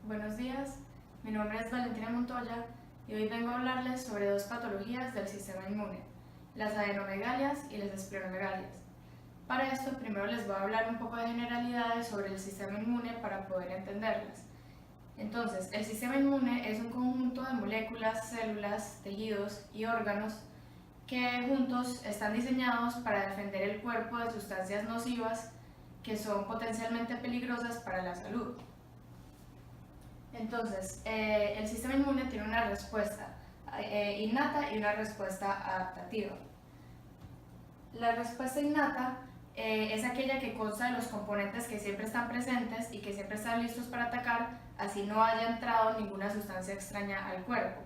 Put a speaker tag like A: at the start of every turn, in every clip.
A: Buenos días, mi nombre es Valentina Montoya y hoy vengo a hablarles sobre dos patologías del sistema inmune, las adenomegalias y las esplenomegalías. Para esto, primero les voy a hablar un poco de generalidades sobre el sistema inmune para poder entenderlas. Entonces, el sistema inmune es un conjunto de moléculas, células, tejidos y órganos que juntos están diseñados para defender el cuerpo de sustancias nocivas que son potencialmente peligrosas para la salud. Entonces, el sistema inmune tiene una respuesta innata y una respuesta adaptativa. La respuesta innata es aquella que consta de los componentes que siempre están presentes y que siempre están listos para atacar, así no haya entrado ninguna sustancia extraña al cuerpo.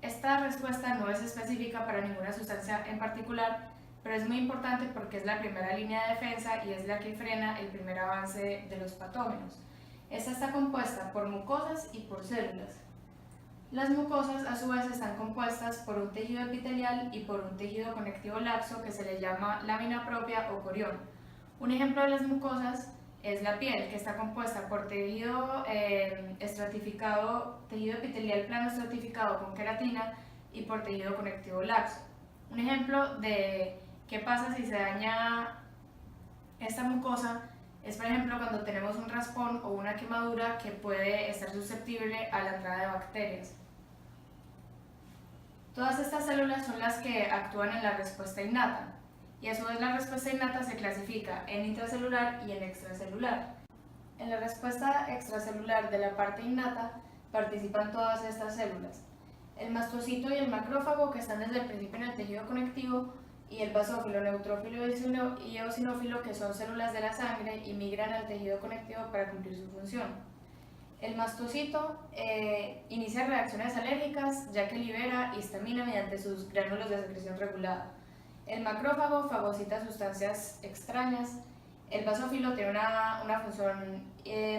A: Esta respuesta no es específica para ninguna sustancia en particular, pero es muy importante porque es la primera línea de defensa y es la que frena el primer avance de los patógenos. Esta está compuesta por mucosas y por células. Las mucosas a su vez están compuestas por un tejido epitelial y por un tejido conectivo laxo que se le llama lámina propia o corión. Un ejemplo de las mucosas es la piel, que está compuesta por tejido estratificado, tejido epitelial plano estratificado con queratina y por tejido conectivo laxo. Un ejemplo de qué pasa si se daña esta mucosa es, por ejemplo, cuando tenemos un raspón o una quemadura que puede estar susceptible a la entrada de bacterias. Todas estas células son las que actúan en la respuesta innata, y a su vez la respuesta innata se clasifica en intracelular y en extracelular. En la respuesta extracelular de la parte innata participan todas estas células. El mastocito y el macrófago, que están desde el principio en el tejido conectivo, y el basófilo, neutrófilo y eosinófilo, que son células de la sangre y migran al tejido conectivo para cumplir su función. El mastocito inicia reacciones alérgicas ya que libera histamina mediante sus gránulos de secreción regulada. El macrófago fagocita sustancias extrañas. El basófilo tiene una función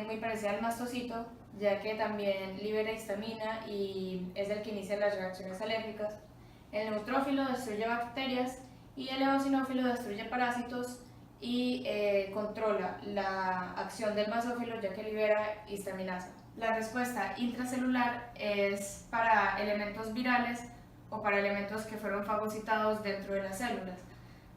A: muy parecida al mastocito, ya que también libera histamina y es el que inicia las reacciones alérgicas. El neutrófilo destruye bacterias y el eosinófilo destruye parásitos y controla la acción del basófilo ya que libera histaminasa. La respuesta intracelular es para elementos virales o para elementos que fueron fagocitados dentro de las células.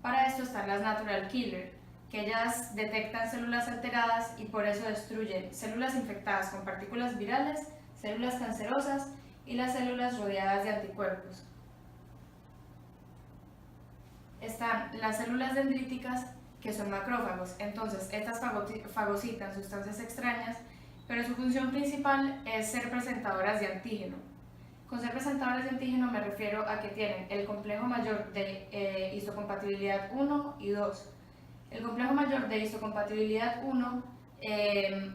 A: Para esto están las natural killer, que ellas detectan células alteradas y por eso destruyen células infectadas con partículas virales, células cancerosas y las células rodeadas de anticuerpos. Están las células dendríticas, que son macrófagos, entonces estas fagocitan sustancias extrañas, pero su función principal es ser presentadoras de antígeno. Con ser presentadoras de antígeno me refiero a que tienen el complejo mayor de histocompatibilidad 1 y 2. El complejo mayor de histocompatibilidad 1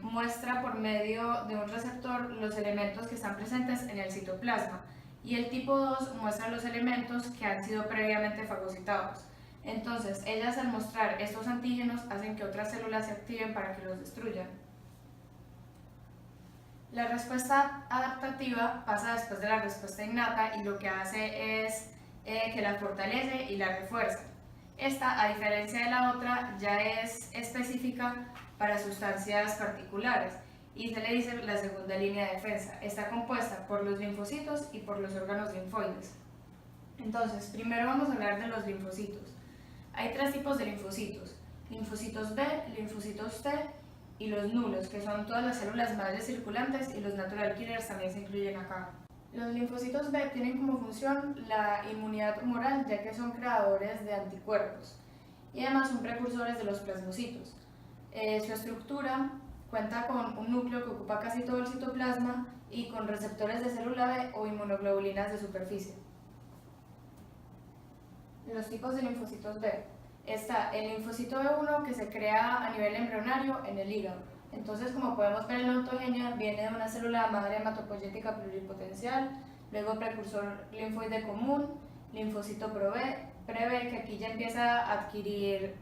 A: muestra por medio de un receptor los elementos que están presentes en el citoplasma, y el tipo 2 muestra los elementos que han sido previamente fagocitados. Entonces, ellas al mostrar estos antígenos hacen que otras células se activen para que los destruyan. La respuesta adaptativa pasa después de la respuesta innata y lo que hace es que la fortalece y la refuerza. Esta, a diferencia de la otra, ya es específica para sustancias particulares y se le dice la segunda línea de defensa. Está compuesta por los linfocitos y por los órganos linfoides. Entonces, primero vamos a hablar de los linfocitos. Hay tres tipos de linfocitos: linfocitos B, linfocitos T y los nulos, que son todas las células madres circulantes, y los natural killers también se incluyen acá. Los linfocitos B tienen como función la inmunidad humoral, ya que son creadores de anticuerpos y además son precursores de los plasmocitos. Su estructura cuenta con un núcleo que ocupa casi todo el citoplasma y con receptores de célula B o inmunoglobulinas de superficie. Los tipos de linfocitos B. Está el linfocito B1, que se crea a nivel embrionario en el hígado. Entonces, como podemos ver en la ontogenia, viene de una célula madre hematopoyética pluripotencial, luego precursor linfoide común, linfocito pre-B, que aquí ya empieza a adquirir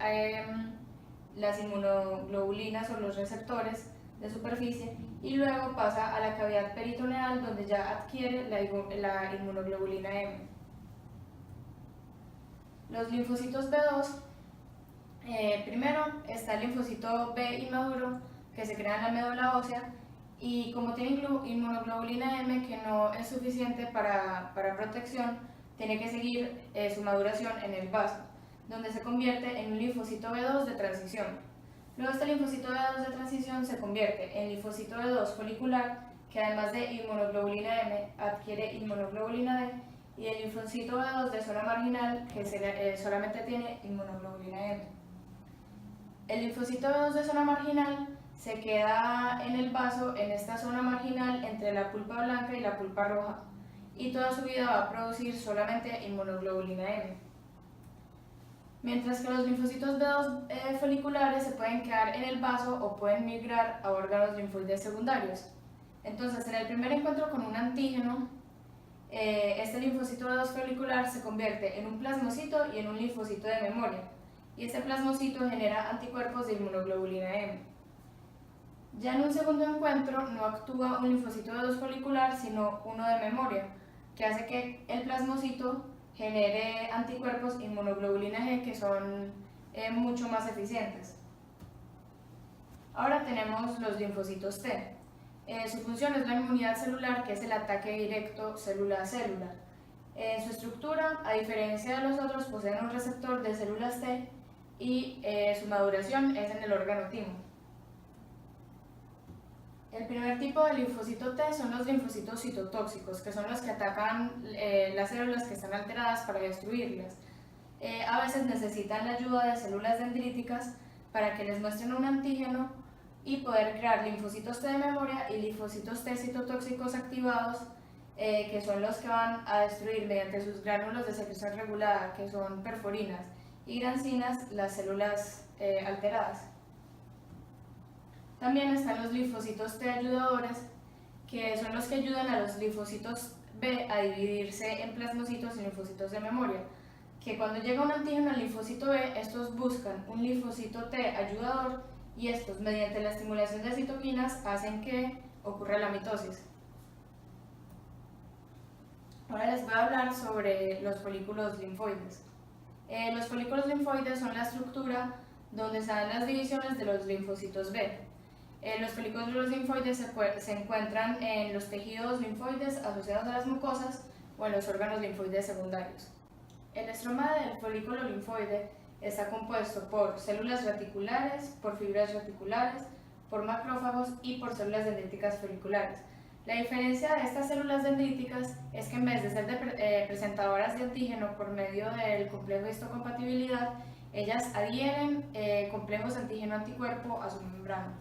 A: las inmunoglobulinas o los receptores de superficie, y luego pasa a la cavidad peritoneal, donde ya adquiere la inmunoglobulina M. Los linfocitos B2, primero está el linfocito B inmaduro, que se crea en la médula ósea y como tiene inmunoglobulina M que no es suficiente para protección, tiene que seguir su maduración en el vaso, donde se convierte en un linfocito B2 de transición. Luego este linfocito B2 de transición se convierte en linfocito B2 folicular, que además de inmunoglobulina M adquiere inmunoglobulina D, y el linfocito B2 de zona marginal, que solamente tiene inmunoglobulina M. El linfocito B2 de zona marginal se queda en el vaso, en esta zona marginal entre la pulpa blanca y la pulpa roja, y toda su vida va a producir solamente inmunoglobulina M. Mientras que los linfocitos B2 foliculares se pueden quedar en el vaso o pueden migrar a órganos linfoides secundarios. Entonces, en el primer encuentro con un antígeno, este linfocito B2 folicular se convierte en un plasmocito y en un linfocito de memoria, y este plasmocito genera anticuerpos de inmunoglobulina M. Ya en un segundo encuentro no actúa un linfocito B2 folicular, sino uno de memoria, que hace que el plasmocito genere anticuerpos inmunoglobulina G que son mucho más eficientes. Ahora tenemos los linfocitos T. Su función es la inmunidad celular, que es el ataque directo célula a célula. En su estructura, a diferencia de los otros, poseen un receptor de células T y su maduración es en el órgano timo. El primer tipo de linfocito T son los linfocitos citotóxicos, que son los que atacan las células que están alteradas para destruirlas. A veces necesitan la ayuda de células dendríticas para que les muestren un antígeno y poder crear linfocitos T de memoria y linfocitos T citotóxicos activados, que son los que van a destruir mediante sus gránulos de secreción regulada, que son perforinas y granzinas, las células alteradas. También están los linfocitos T ayudadores, que son los que ayudan a los linfocitos B a dividirse en plasmocitos y linfocitos de memoria, que cuando llega un antígeno al linfocito B, estos buscan un linfocito T ayudador y estos, mediante la estimulación de citoquinas, hacen que ocurra la mitosis. Ahora les voy a hablar sobre los folículos linfoides. Los folículos linfoides son la estructura donde están las divisiones de los linfocitos B. Los folículos linfoides se encuentran en los tejidos linfoides asociados a las mucosas o en los órganos linfoides secundarios. El estroma del folículo linfoide está compuesto por células reticulares, por fibras reticulares, por macrófagos y por células dendríticas foliculares. La diferencia de estas células dendríticas es que en vez de ser presentadoras de antígeno por medio del complejo de histocompatibilidad, ellas adhieren complejos antígeno-anticuerpo a su membrana.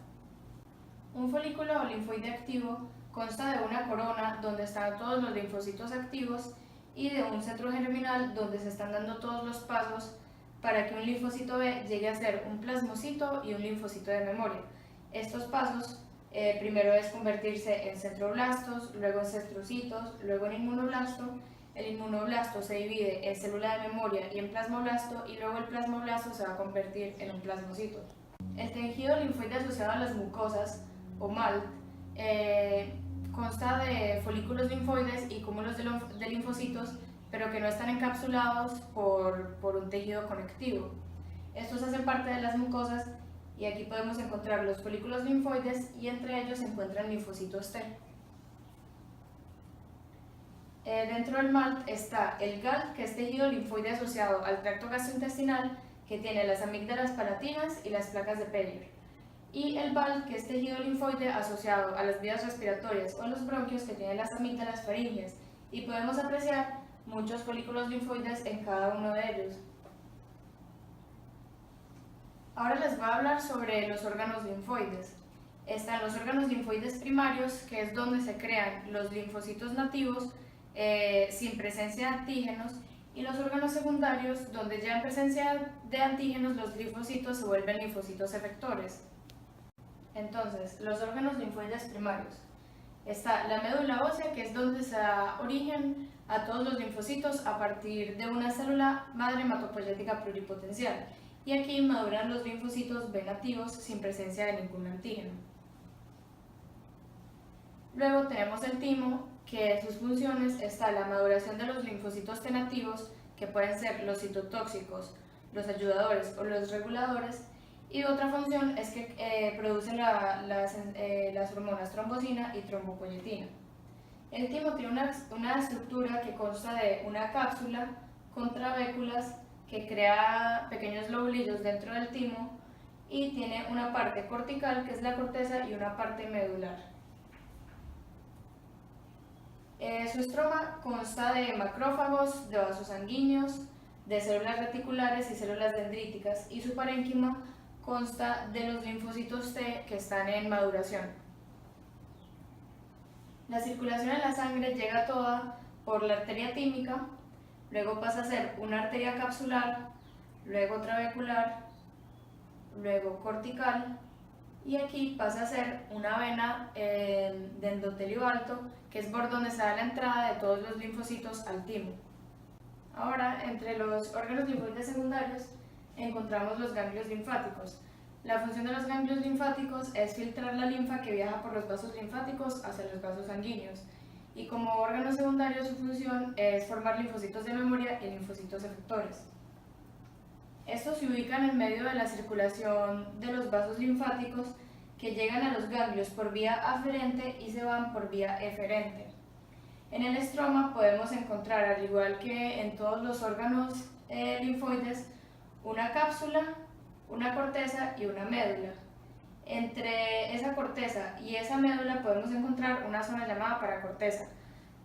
A: Un folículo linfoide activo consta de una corona donde están todos los linfocitos activos y de un centro germinal donde se están dando todos los pasos para que un linfocito B llegue a ser un plasmocito y un linfocito de memoria. Estos pasos primero es convertirse en centroblastos, luego en centrocitos, luego en inmunoblasto. El inmunoblasto se divide en célula de memoria y en plasmoblasto, y luego el plasmoblasto se va a convertir en un plasmocito. El tejido linfoide asociado a las mucosas o MALT consta de folículos linfoides y cúmulos de linfocitos, pero que no están encapsulados por un tejido conectivo. Estos hacen parte de las mucosas y aquí podemos encontrar los folículos linfoides y entre ellos se encuentran linfocitos T. Dentro del MALT está el GALT, que es tejido linfoide asociado al tracto gastrointestinal, que tiene las amígdalas palatinas y las placas de Peyer, y el BALT, que es tejido linfoide asociado a las vías respiratorias o a los bronquios, que tiene las amígdalas faríngeas, y podemos apreciar muchos folículos linfoides en cada uno de ellos. Ahora les voy a hablar sobre los órganos linfoides. Están los órganos linfoides primarios, que es donde se crean los linfocitos nativos sin presencia de antígenos, y los órganos secundarios, donde ya en presencia de antígenos los linfocitos se vuelven linfocitos efectores. Entonces, los órganos linfoides primarios. Está la médula ósea, que es donde se da origen a todos los linfocitos a partir de una célula madre hematopoyética pluripotencial, y aquí maduran los linfocitos B nativos sin presencia de ningún antígeno. Luego tenemos el timo, que en sus funciones está la maduración de los linfocitos T nativos, que pueden ser los citotóxicos, los ayudadores o los reguladores, Y otra función es que produce las hormonas trombocina y trombopoyetina. El timo tiene una estructura que consta de una cápsula con trabéculas que crea pequeños lobulillos dentro del timo y tiene una parte cortical, que es la corteza, y una parte medular. Su estroma consta de macrófagos, de vasos sanguíneos, de células reticulares y células dendríticas, y su parénquima consta de los linfocitos T que están en maduración. La circulación en la sangre llega toda por la arteria tímica, luego pasa a ser una arteria capsular, luego trabecular, luego cortical, y aquí pasa a ser una vena de endotelio alto, que es por donde se da la entrada de todos los linfocitos al timo. Ahora, entre los órganos linfoides secundarios encontramos los ganglios linfáticos. La función de los ganglios linfáticos es filtrar la linfa que viaja por los vasos linfáticos hacia los vasos sanguíneos. Y como órgano secundario, su función es formar linfocitos de memoria y linfocitos efectores. Estos se ubican en medio de la circulación de los vasos linfáticos que llegan a los ganglios por vía aferente y se van por vía eferente. En el estroma podemos encontrar, al igual que en todos los órganos linfoides, una cápsula, una corteza y una médula. Entre esa corteza y esa médula podemos encontrar una zona llamada paracorteza.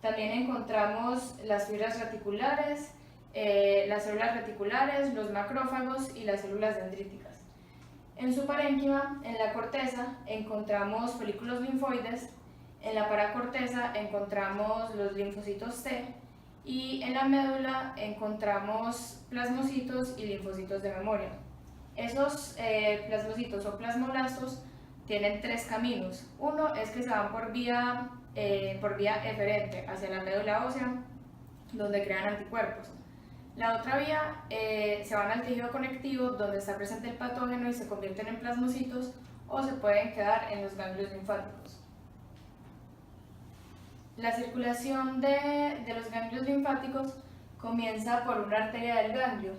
A: También encontramos las fibras reticulares, las células reticulares, los macrófagos y las células dendríticas. En su parénquima, en la corteza, encontramos folículos linfoides, en la paracorteza encontramos los linfocitos T y en la médula encontramos plasmocitos y linfocitos de memoria. Esos plasmocitos o plasmoblastos tienen tres caminos. Uno es que se van por vía eferente hacia la médula ósea, donde crean anticuerpos. La otra vía se van al tejido conectivo, donde está presente el patógeno y se convierten en plasmocitos, o se pueden quedar en los ganglios linfáticos. La circulación de los ganglios linfáticos comienza por una arteria del ganglio,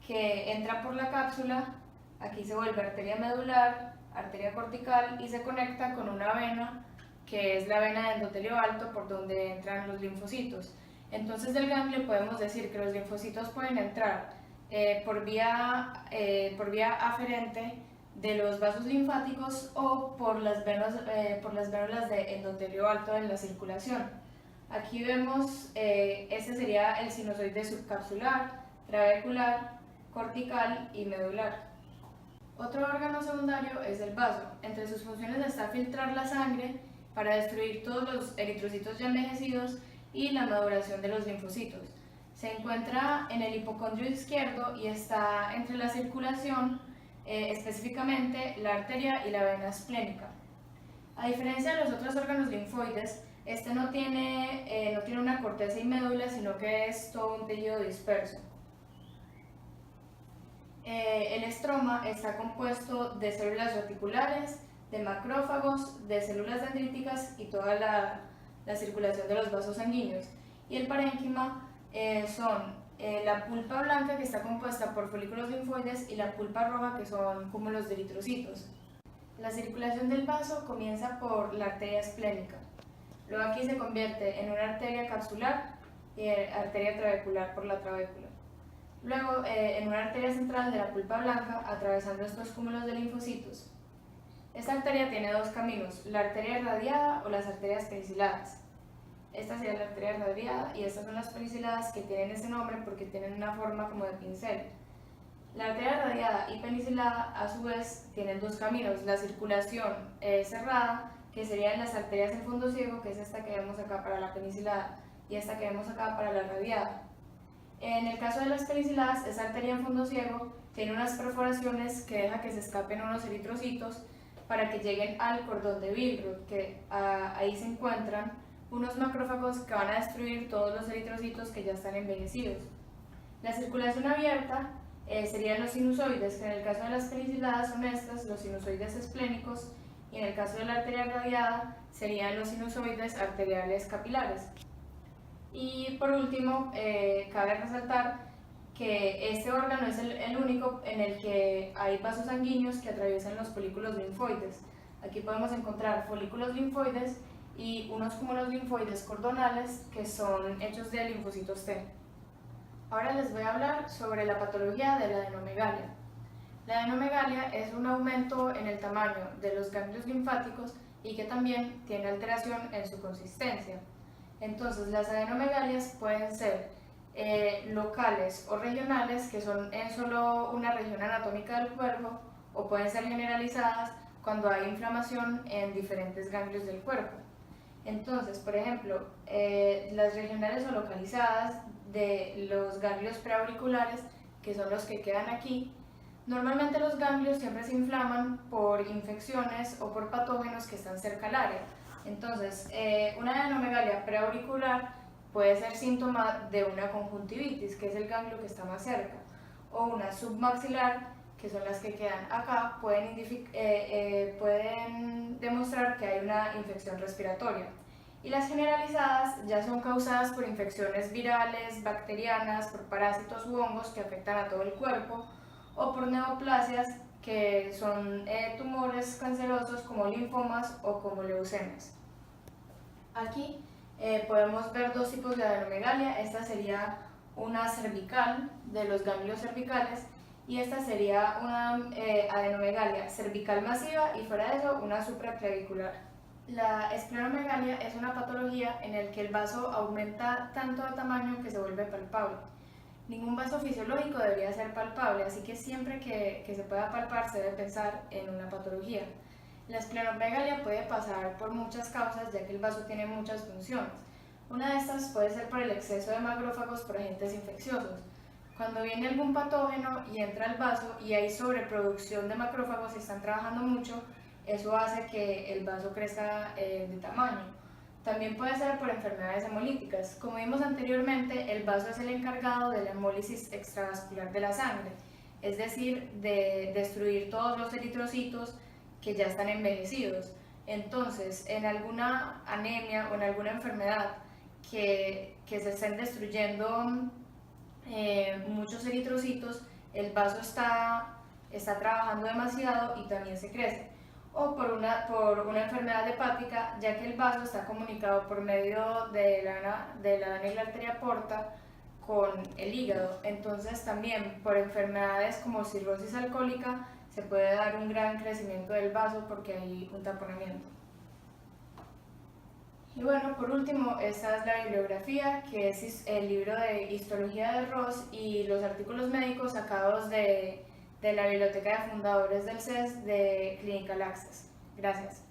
A: que entra por la cápsula, aquí se vuelve arteria medular, arteria cortical y se conecta con una vena, que es la vena de endotelio alto, por donde entran los linfocitos. Entonces del ganglio podemos decir que los linfocitos pueden entrar por vía aferente de los vasos linfáticos o por las vénulas de endotelio alto en la circulación. Aquí vemos, este sería el sinusoide subcapsular, trabecular, cortical y medular. Otro órgano secundario es el vaso. Entre sus funciones está filtrar la sangre para destruir todos los eritrocitos ya envejecidos y la maduración de los linfocitos. Se encuentra en el hipocondrio izquierdo y está entre la circulación, específicamente la arteria y la vena esplénica. A diferencia de los otros órganos linfoides, este no tiene una corteza y médula, sino que es todo un tejido disperso. El estroma está compuesto de células reticulares, de macrófagos, de células dendríticas y toda la circulación de los vasos sanguíneos. Y el parénquima son la pulpa blanca, que está compuesta por folículos linfoides, y la pulpa roja, que son cúmulos de eritrocitos. La circulación del vaso comienza por la arteria esplénica. Luego aquí se convierte en una arteria capsular y arteria trabecular por la trabécula. Luego en una arteria central de la pulpa blanca, atravesando estos cúmulos de linfocitos. Esta arteria tiene dos caminos, la arteria radiada o las arterias peniciladas. Esta sería la arteria radiada y estas son las peniciladas, que tienen ese nombre porque tienen una forma como de pincel. La arteria radiada y penicilada a su vez tienen dos caminos, la circulación cerrada, que serían las arterias en fondo ciego, que es esta que vemos acá para la penicilada, y esta que vemos acá para la radiada. En el caso de las peniciladas, esa arteria en fondo ciego tiene unas perforaciones que deja que se escapen unos eritrocitos para que lleguen al cordón de Billroth, que ahí se encuentran unos macrófagos que van a destruir todos los eritrocitos que ya están envejecidos. La circulación abierta serían los sinusoides, que en el caso de las peniciladas son estas, los sinusoides esplénicos, y en el caso de la arteria radiada serían los sinusoides arteriales capilares. Y por último, cabe resaltar que este órgano es el único en el que hay vasos sanguíneos que atraviesan los folículos linfoides. Aquí podemos encontrar folículos linfoides y unos cúmulos linfoides cordonales que son hechos de linfocitos T. Ahora les voy a hablar sobre la patología de la adenomegalia. La adenomegalia es un aumento en el tamaño de los ganglios linfáticos y que también tiene alteración en su consistencia. Entonces, las adenomegalias pueden ser locales o regionales, que son en solo una región anatómica del cuerpo, o pueden ser generalizadas cuando hay inflamación en diferentes ganglios del cuerpo. Entonces, por ejemplo, las regionales o localizadas de los ganglios preauriculares, que son los que quedan aquí, normalmente los ganglios siempre se inflaman por infecciones o por patógenos que están cerca al área. Entonces, una adenomegalia preauricular puede ser síntoma de una conjuntivitis, que es el ganglio que está más cerca, o una submaxilar, que son las que quedan acá, pueden demostrar que hay una infección respiratoria. Y las generalizadas ya son causadas por infecciones virales, bacterianas, por parásitos u hongos que afectan a todo el cuerpo, o por neoplasias, que son tumores cancerosos como linfomas o como leucemias. Aquí podemos ver dos tipos de adenomegalia. Esta sería una cervical, de los ganglios cervicales, y esta sería una adenomegalia cervical masiva y fuera de eso una supraclavicular. La esplenomegalia es una patología en la que el vaso aumenta tanto de tamaño que se vuelve palpable. Ningún vaso fisiológico debería ser palpable, así que siempre que se pueda palpar se debe pensar en una patología. La esplenomegalia puede pasar por muchas causas, ya que el vaso tiene muchas funciones. Una de estas puede ser por el exceso de macrófagos por agentes infecciosos. Cuando viene algún patógeno y entra al vaso y hay sobreproducción de macrófagos y están trabajando mucho, eso hace que el vaso crezca de tamaño. También puede ser por enfermedades hemolíticas. Como vimos anteriormente, el vaso es el encargado de la hemólisis extravascular de la sangre, es decir, de destruir todos los eritrocitos que ya están envejecidos. Entonces, en alguna anemia o en alguna enfermedad que se estén destruyendo muchos eritrocitos, el vaso está trabajando demasiado y también se crece. O por una enfermedad hepática, ya que el vaso está comunicado por medio de la vena y la arteria porta con el hígado. Entonces también por enfermedades como cirrosis alcohólica se puede dar un gran crecimiento del vaso porque hay un taponamiento. Y bueno, por último, esta es la bibliografía, que es el libro de Histología de Ross y los artículos médicos sacados de la Biblioteca de Fundadores del CES de Clinical Access. Gracias.